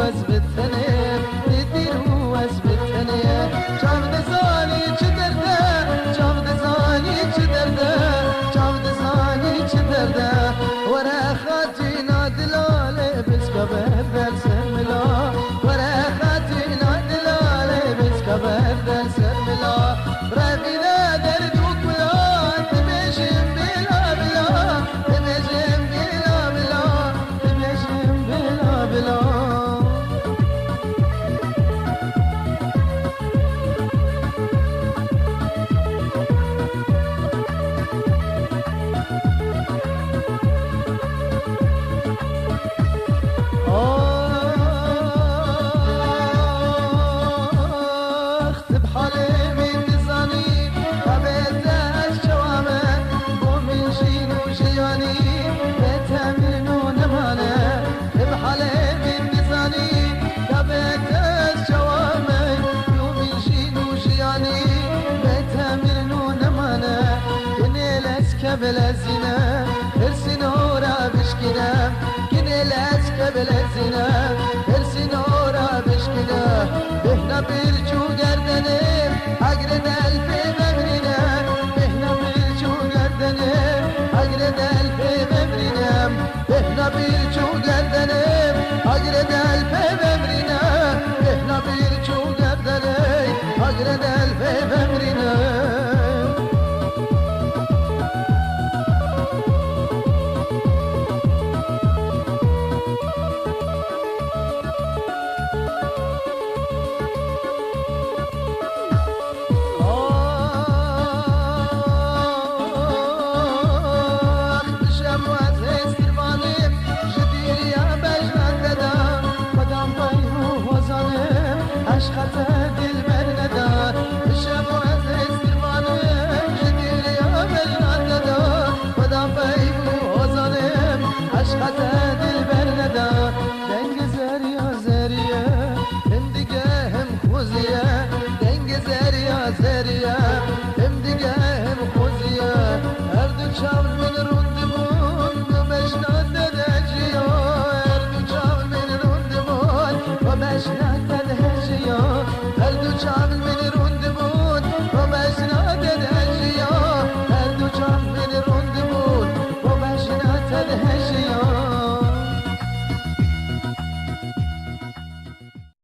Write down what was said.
از بتنه دیرو از بتنه چاود زانی چه درده چاود زانی چه درده چاود زانی چه درده ورا خاتینا دلاله بس کبر در سرملا ورا خاتینا دلاله بس کبر در سرملا ربینا در دوکلا تمشیم بلا بلا تمشیم بلا بلا تمشیم بلا بلا بلزينه ارسي نورا بشكنا كني لاسك بلزينه ارسي نورا بشكنا بهنا بيرجو قردنه اقرد الفي ممرنا بهنا بيرجو قردنه اقرد الفي ممرنا بهنا بيرجو قردنه اقرد الفي